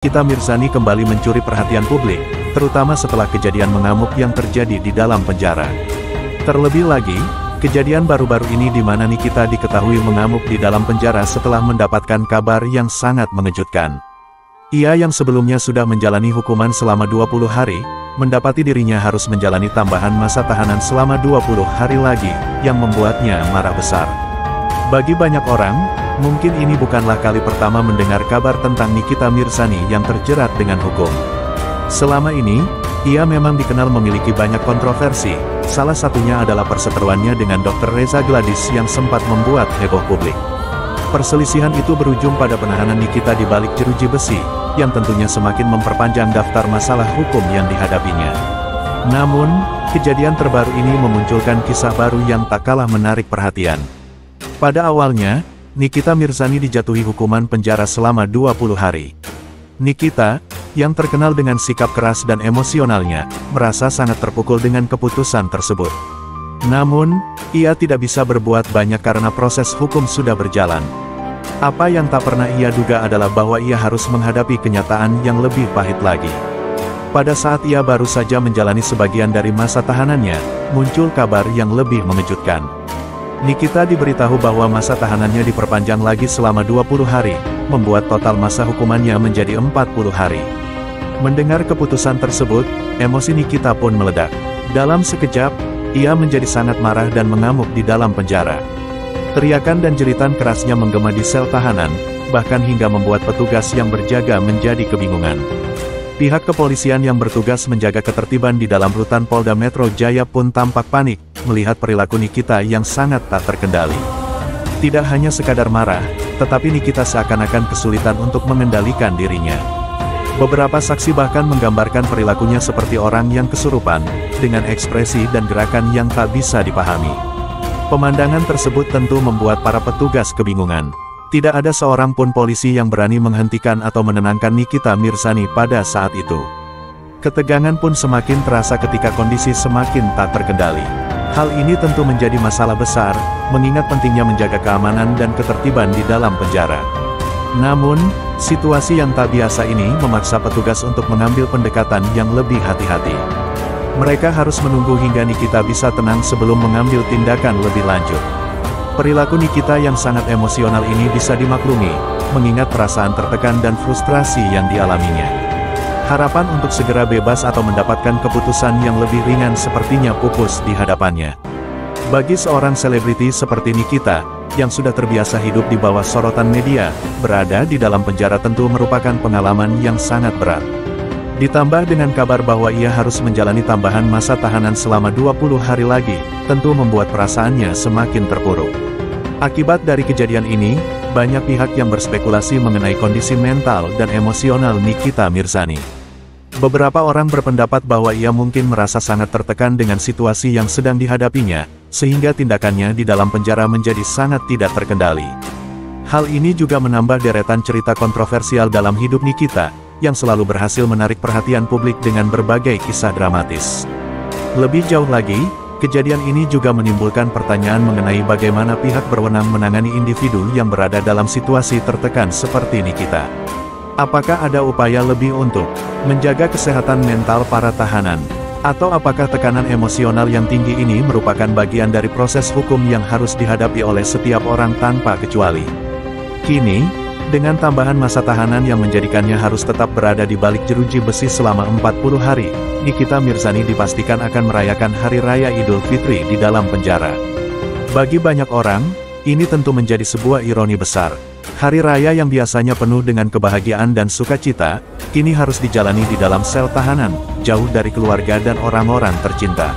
Nikita Mirzani kembali mencuri perhatian publik, terutama setelah kejadian mengamuk yang terjadi di dalam penjara. Terlebih lagi, kejadian baru-baru ini di mana Nikita diketahui mengamuk di dalam penjara setelah mendapatkan kabar yang sangat mengejutkan. Ia yang sebelumnya sudah menjalani hukuman selama 20 hari, mendapati dirinya harus menjalani tambahan masa tahanan selama 20 hari lagi, yang membuatnya marah besar. Bagi banyak orang, mungkin ini bukanlah kali pertama mendengar kabar tentang Nikita Mirzani yang terjerat dengan hukum. Selama ini, ia memang dikenal memiliki banyak kontroversi, salah satunya adalah perseteruannya dengan Dr. Reza Gladys yang sempat membuat heboh publik. Perselisihan itu berujung pada penahanan Nikita di balik jeruji besi, yang tentunya semakin memperpanjang daftar masalah hukum yang dihadapinya. Namun, kejadian terbaru ini memunculkan kisah baru yang tak kalah menarik perhatian. Pada awalnya, Nikita Mirzani dijatuhi hukuman penjara selama 20 hari. Nikita, yang terkenal dengan sikap keras dan emosionalnya, merasa sangat terpukul dengan keputusan tersebut. Namun, ia tidak bisa berbuat banyak karena proses hukum sudah berjalan. Apa yang tak pernah ia duga adalah bahwa ia harus menghadapi kenyataan yang lebih pahit lagi. Pada saat ia baru saja menjalani sebagian dari masa tahanannya, muncul kabar yang lebih mengejutkan. Nikita diberitahu bahwa masa tahanannya diperpanjang lagi selama 20 hari, membuat total masa hukumannya menjadi 40 hari. Mendengar keputusan tersebut, emosi Nikita pun meledak. Dalam sekejap, ia menjadi sangat marah dan mengamuk di dalam penjara. Teriakan dan jeritan kerasnya menggema di sel tahanan, bahkan hingga membuat petugas yang berjaga menjadi kebingungan. Pihak kepolisian yang bertugas menjaga ketertiban di dalam rutan Polda Metro Jaya pun tampak panik, melihat perilaku Nikita yang sangat tak terkendali. Tidak hanya sekadar marah, tetapi Nikita seakan-akan kesulitan untuk mengendalikan dirinya. Beberapa saksi bahkan menggambarkan perilakunya seperti orang yang kesurupan, dengan ekspresi dan gerakan yang tak bisa dipahami. Pemandangan tersebut tentu membuat para petugas kebingungan. Tidak ada seorang pun polisi yang berani menghentikan atau menenangkan Nikita Mirzani pada saat itu. Ketegangan pun semakin terasa ketika kondisi semakin tak terkendali. Hal ini tentu menjadi masalah besar, mengingat pentingnya menjaga keamanan dan ketertiban di dalam penjara. Namun, situasi yang tak biasa ini memaksa petugas untuk mengambil pendekatan yang lebih hati-hati. Mereka harus menunggu hingga Nikita bisa tenang sebelum mengambil tindakan lebih lanjut. Perilaku Nikita yang sangat emosional ini bisa dimaklumi, mengingat perasaan tertekan dan frustrasi yang dialaminya. Harapan untuk segera bebas atau mendapatkan keputusan yang lebih ringan sepertinya pupus di hadapannya. Bagi seorang selebriti seperti Nikita, yang sudah terbiasa hidup di bawah sorotan media, berada di dalam penjara tentu merupakan pengalaman yang sangat berat. Ditambah dengan kabar bahwa ia harus menjalani tambahan masa tahanan selama 20 hari lagi, tentu membuat perasaannya semakin terpuruk. Akibat dari kejadian ini, banyak pihak yang berspekulasi mengenai kondisi mental dan emosional Nikita Mirzani. Beberapa orang berpendapat bahwa ia mungkin merasa sangat tertekan dengan situasi yang sedang dihadapinya, sehingga tindakannya di dalam penjara menjadi sangat tidak terkendali. Hal ini juga menambah deretan cerita kontroversial dalam hidup Nikita, yang selalu berhasil menarik perhatian publik dengan berbagai kisah dramatis. Lebih jauh lagi, kejadian ini juga menimbulkan pertanyaan mengenai bagaimana pihak berwenang menangani individu yang berada dalam situasi tertekan seperti Nikita. Apakah ada upaya lebih untuk menjaga kesehatan mental para tahanan? Atau apakah tekanan emosional yang tinggi ini merupakan bagian dari proses hukum yang harus dihadapi oleh setiap orang tanpa kecuali? Kini, dengan tambahan masa tahanan yang menjadikannya harus tetap berada di balik jeruji besi selama 40 hari, Nikita Mirzani dipastikan akan merayakan Hari Raya Idul Fitri di dalam penjara. Bagi banyak orang, ini tentu menjadi sebuah ironi besar. Hari Raya yang biasanya penuh dengan kebahagiaan dan sukacita, kini harus dijalani di dalam sel tahanan, jauh dari keluarga dan orang-orang tercinta.